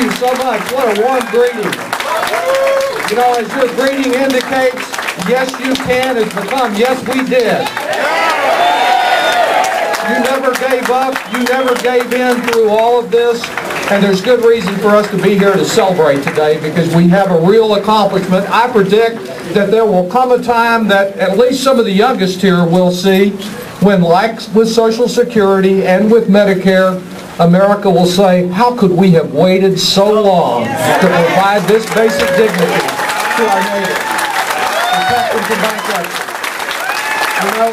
you so much. What a warm greeting. You know, as your greeting indicates, yes you can has become yes we did. You never gave up. You never gave in through all of this. And there's good reason for us to be here to celebrate today because we have a real accomplishment. I predict that there will come a time that at least some of the youngest here will see when, like with Social Security and with Medicare, America will say, how could we have waited so long to provide this basic dignity to our neighbors? Protect them from bankruptcy. You know,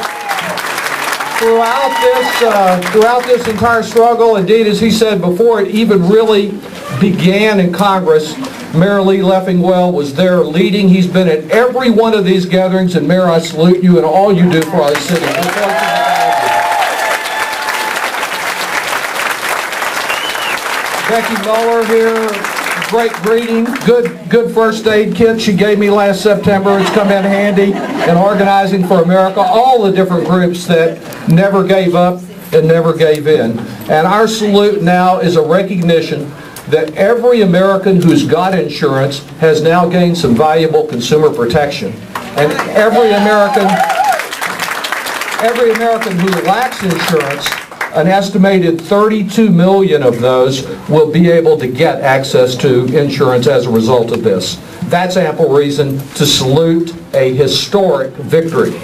throughout this entire struggle, indeed, as he said before, it even really began in Congress. Mayor Lee Leffingwell was there leading. He's been at every one of these gatherings, and Mayor, I salute you and all you do for our city. Becky Muller here, great greeting, good first aid kit she gave me last September. It's come in handy in Organizing for America, all the different groups that never gave up and never gave in. And our salute now is a recognition that every American who's got insurance has now gained some valuable consumer protection. And every American who lacks insurance, an estimated 32 million of those will be able to get access to insurance as a result of this. That's ample reason to salute a historic victory.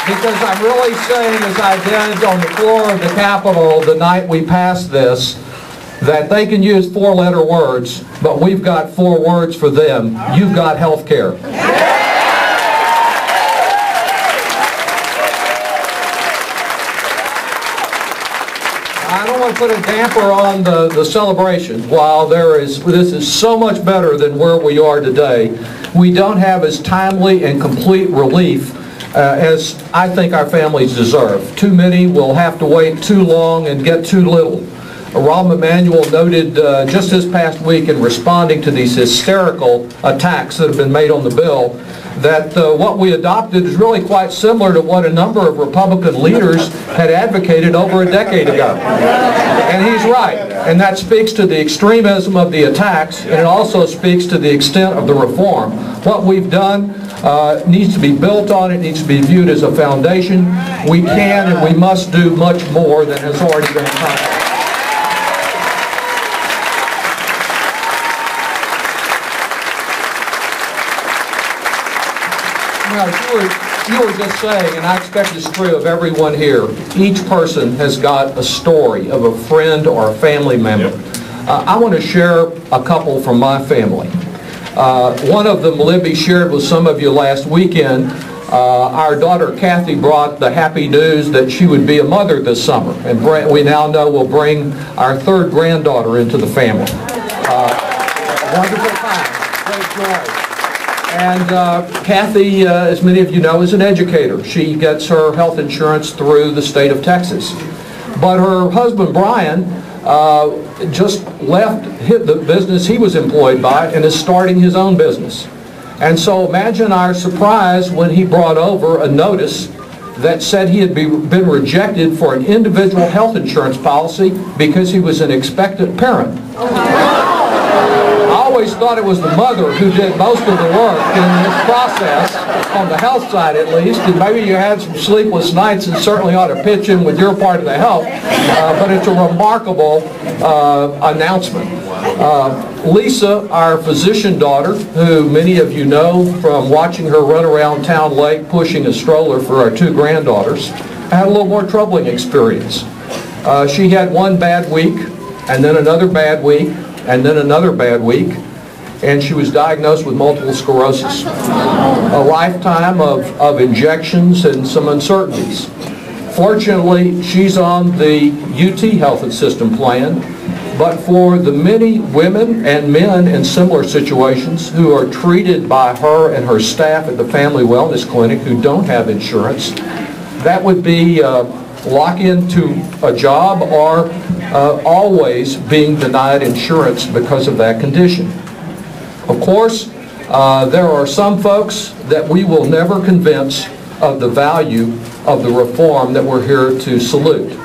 Because I'm really saying, as I did on the floor of the Capitol the night we passed this, that they can use four-letter words, but we've got four words for them. You've got health care. I don't want to put a damper on the celebration. While this is so much better than where we are today, we don't have as timely and complete relief as I think our families deserve. Too many will have to wait too long and get too little. Rahm Emanuel noted just this past week in responding to these hysterical attacks that have been made on the bill that what we adopted is really quite similar to what a number of Republican leaders had advocated over a decade ago. And he's right. And that speaks to the extremism of the attacks, and it also speaks to the extent of the reform. What we've done needs to be built on, it needs to be viewed as a foundation. We can and we must do much more than has already been accomplished. Now, you were just saying, and I expect it's true of everyone here, each person has got a story of a friend or a family member. Yep. I want to share a couple from my family. One of them Libby shared with some of you last weekend. Our daughter Kathy brought the happy news that she would be a mother this summer, and we now know we'll bring our third granddaughter into the family. Wonderful time, great joy. And Kathy, as many of you know, is an educator. She gets her health insurance through the state of Texas. But her husband, Brian, just left the business he was employed by and is starting his own business. And so imagine our surprise when he brought over a notice that said he had been rejected for an individual health insurance policy because he was an expectant parent. I always thought it was the mother who did most of the work in this process, on the health side at least, and maybe you had some sleepless nights and certainly ought to pitch in with your part of the help, but it's a remarkable announcement. Lisa, our physician daughter, who many of you know from watching her run around Town Lake pushing a stroller for our two granddaughters, had a little more troubling experience. She had one bad week, and then another bad week, and then another bad week, and she was diagnosed with multiple sclerosis. A lifetime of injections and some uncertainties. Fortunately, she's on the UT Health and System plan, but for the many women and men in similar situations who are treated by her and her staff at the Family Wellness Clinic who don't have insurance, that would be lock into a job or always being denied insurance because of that condition. Of course, there are some folks that we will never convince of the value of the reform that we're here to salute.